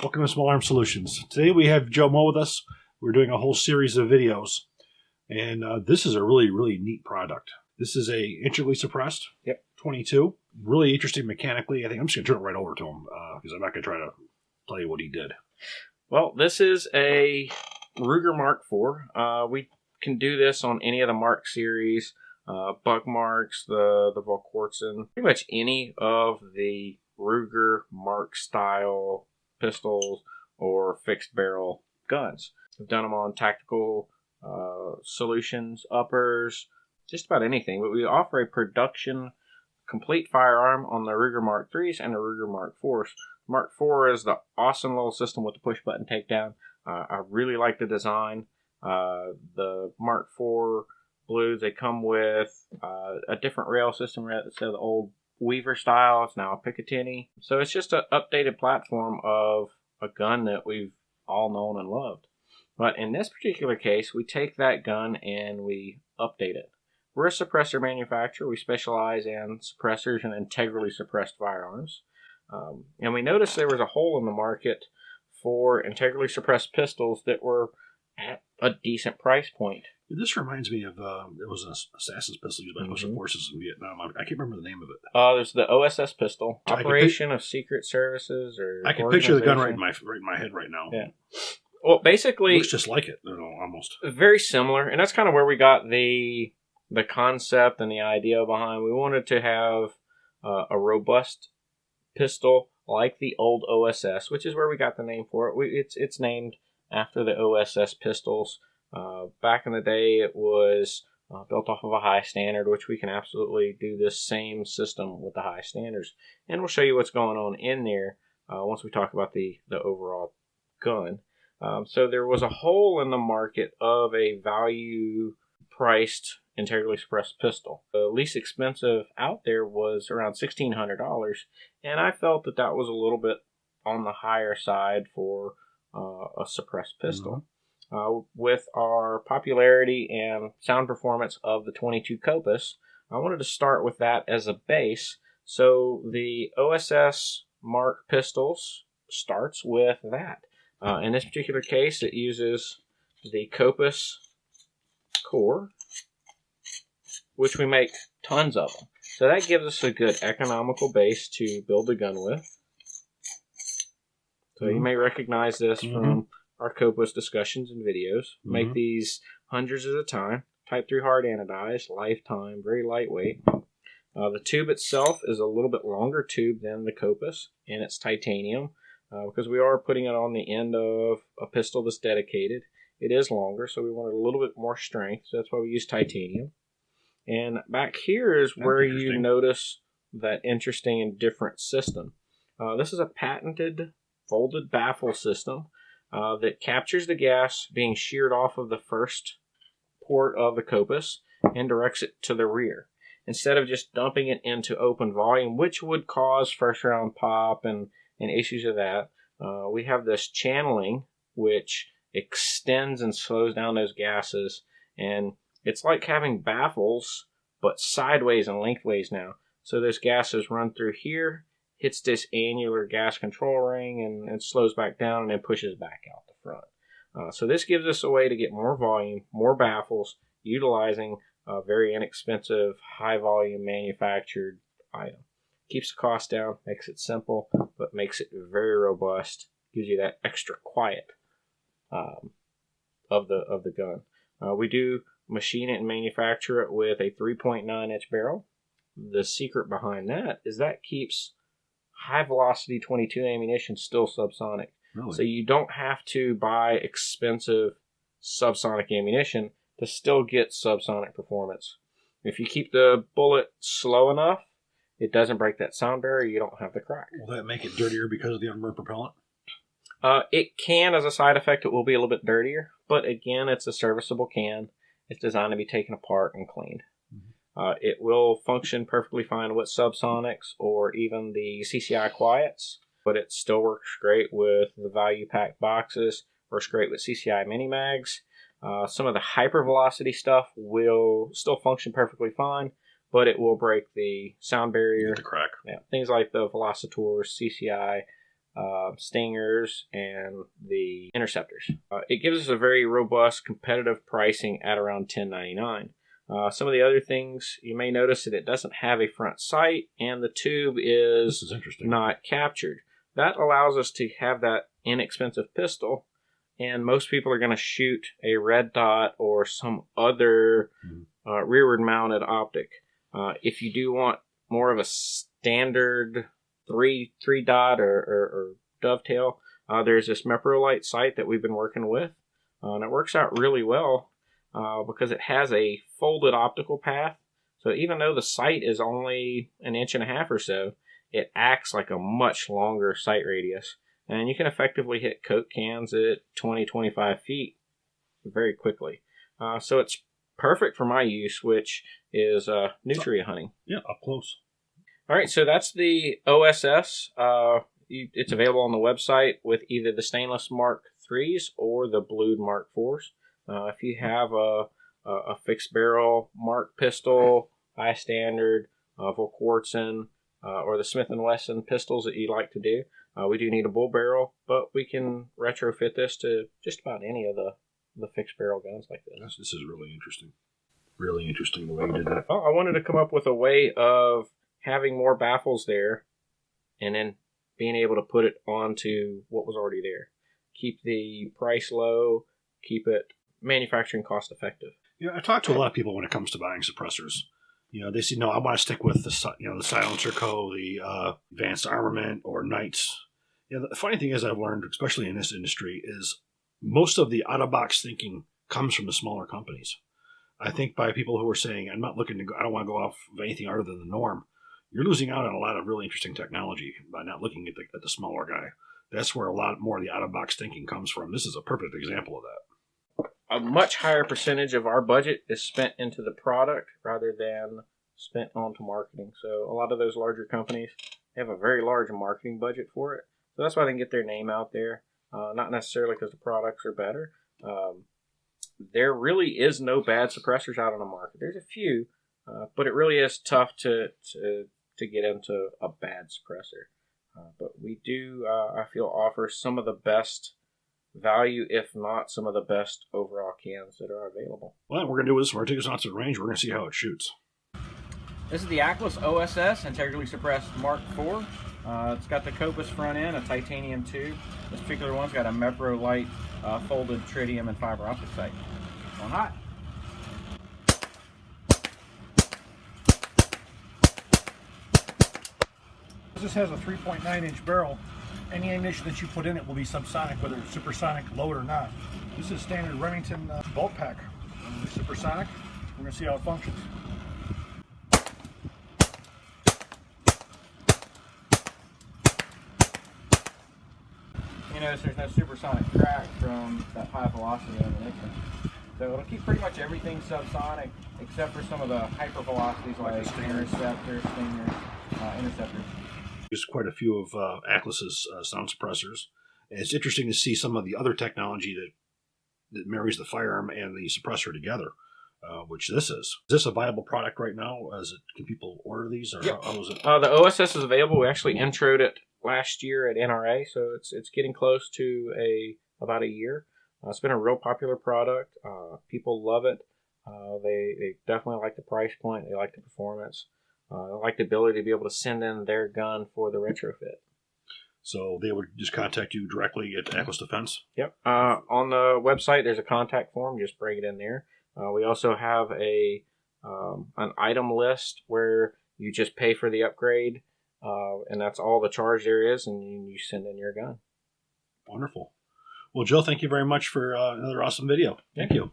Welcome to Small Arms Solutions. Today we have Joe Mo with us. We're doing a whole series of videos, and this is a really, really neat product. This is a integrally suppressed 22. Really interesting mechanically. I think I'm just going to turn it right over to him because I'm not going to try to tell you what he did. Well, this is a Ruger Mark IV. We can do this on any of the Mark series, Bug Marks, the Volquartsen, pretty much any of the Ruger Mark style pistols or fixed barrel guns. We've done them on tactical solutions, uppers, just about anything. But we offer a production complete firearm on the Ruger Mark IIIs and the Ruger Mark IVs. Mark IV is the awesome little system with the push button takedown. I really like the design. The Mark IV blues, they come with a different rail system instead of the old Weaver style. It's now a Picatinny. So it's just an updated platform of a gun that we've all known and loved. But in this particular case, we take that gun and we update it. We're a suppressor manufacturer. We specialize in suppressors and integrally suppressed firearms. And we noticed there was a hole in the market for integrally suppressed pistols that were at a decent price point. This reminds me of, it was an assassin's pistol used by special forces in Vietnam. I can't remember the name of it. There's the OSS pistol, Operation of Secret Services. I can picture the gun right in my head right now. Yeah. Well, basically, it looks just like it, almost. Very similar, and that's kind of where we got the concept and the idea behind. We wanted to have a robust pistol like the old OSS, which is where we got the name for it. It's named after the OSS pistols. Back in the day, it was built off of a high standard, which we can absolutely do this same system with the high standards. And we'll show you what's going on in there once we talk about the overall gun. So there was a hole in the market of a value-priced integrally suppressed pistol. The least expensive out there was around $1,600, and I felt that was a little bit on the higher side for a suppressed pistol. With our popularity and sound performance of the 22 Copus, I wanted to start with that as a base. So the OSS Mark pistols starts with that. In this particular case, it uses the Copus core, which we make tons of them. So that gives us a good economical base to build a gun with. So you may recognize this from our Copus discussions and videos. Make these hundreds at a time. Type 3 hard anodized, lifetime, very lightweight. The tube itself is a little bit longer tube than the Copus, and it's titanium because we are putting it on the end of a pistol that's dedicated. It is longer, so we wanted a little bit more strength, so that's why we use titanium. And back here is where you notice that interesting and different system. This is a patented folded baffle system that captures the gas being sheared off of the first port of the Copus and directs it to the rear. Instead of just dumping it into open volume, which would cause first round pop and issues of that, we have this channeling which extends and slows down those gases, and it's like having baffles but sideways and lengthways now. So those gases run through here, hits this annular gas control ring, and slows back down and then pushes back out the front. So this gives us a way to get more volume, more baffles, utilizing a very inexpensive, high-volume manufactured item. Keeps the cost down, makes it simple, but makes it very robust. Gives you that extra quiet of the gun. We do machine it and manufacture it with a 3.9-inch barrel. The secret behind that is that keeps high-velocity 22 ammunition still subsonic. Really? So you don't have to buy expensive subsonic ammunition to still get subsonic performance. If you keep the bullet slow enough, it doesn't break that sound barrier, you don't have the crack. Will that make it dirtier because of the unburned propellant? It can, as a side effect, it will be a little bit dirtier, but again, it's a serviceable can. It's designed to be taken apart and cleaned. It will function perfectly fine with subsonics or even the CCI quiets, but it still works great with the value pack boxes, works great with CCI mini mags. Some of the hypervelocity stuff will still function perfectly fine, but it will break the sound barrier. The crack. Yeah, things like the Velocitors, CCI, Stingers, and the Interceptors. It gives us a very robust competitive pricing at around $10.99. Some of the other things you may notice that it doesn't have a front sight and the tube is not captured. That allows us to have that inexpensive pistol, and most people are going to shoot a red dot or some other rearward mounted optic. If you do want more of a standard three dot or dovetail, there's this Meprolite sight that we've been working with, and it works out really well. Because it has a folded optical path. So even though the sight is only 1.5 inches or so, it acts like a much longer sight radius. And you can effectively hit Coke cans at 20-25 feet very quickly. So it's perfect for my use, which is nutria hunting. Yeah, up close. All right, so that's the OSS. It's available on the website with either the stainless Mark IIIs or the blued Mark IVs. If you have a fixed barrel Mark pistol, high standard, Volquartsen, or the Smith & Wesson pistols that you'd like to do, we do need a bull barrel, but we can retrofit this to just about any of the fixed barrel guns like this. This is really interesting. Really interesting the way you did that. Well, I wanted to come up with a way of having more baffles there and then being able to put it onto what was already there. Keep the price low, keep it manufacturing cost effective. Yeah, I talk to a lot of people when it comes to buying suppressors. They say, no, I want to stick with the Silencer Co., the Advanced Armament, or Knights. The funny thing is, I've learned, especially in this industry, is most of the out-of-box thinking comes from the smaller companies. I think by people who are saying, I don't want to go off of anything other than the norm, you're losing out on a lot of really interesting technology by not looking at the smaller guy. That's where a lot more of the out-of-box thinking comes from. This is a perfect example of that. A much higher percentage of our budget is spent into the product rather than spent onto marketing. So a lot of those larger companies have a very large marketing budget for it. So that's why they can get their name out there. Not necessarily because the products are better. There really is no bad suppressors out on the market. There's a few, but it really is tough to get into a bad suppressor. But we do, I feel, offer some of the best value, if not some of the best overall cans that are available. Well, we're going to do this. We're going to take this out to the range. We're going to see how it shoots. This is the Aklys OSS integrally suppressed Mark IV. It's got the Copus front end, a titanium tube. This particular one's got a Meprolite folded tritium and fiber optic sight. On hot. This has a 3.9-inch barrel. Any ammunition that you put in it will be subsonic, whether it's supersonic load or not. This is standard Remington bolt pack. Supersonic. We're going to see how it functions. You notice there's no supersonic crack from that high velocity ammunition. So it'll keep pretty much everything subsonic except for some of the hyper velocities like Interceptors, Stingers, Interceptors. Used quite a few of Aklys's sound suppressors. And it's interesting to see some of the other technology that marries the firearm and the suppressor together, which this is. Is this a viable product right now? Can people order these? Or yep. How is it? The OSS is available. We actually introed it last year at NRA, so it's getting close to about a year. It's been a real popular product. People love it. They definitely like the price point. They like the performance. They like the ability to be able to send in their gun for the retrofit. So they would just contact you directly at Aklys Defense? Yep. On the website, there's a contact form. Just bring it in there. We also have an item list where you just pay for the upgrade, and that's all the charge there is, and you send in your gun. Wonderful. Well, Joe, thank you very much for another awesome video. Thank you.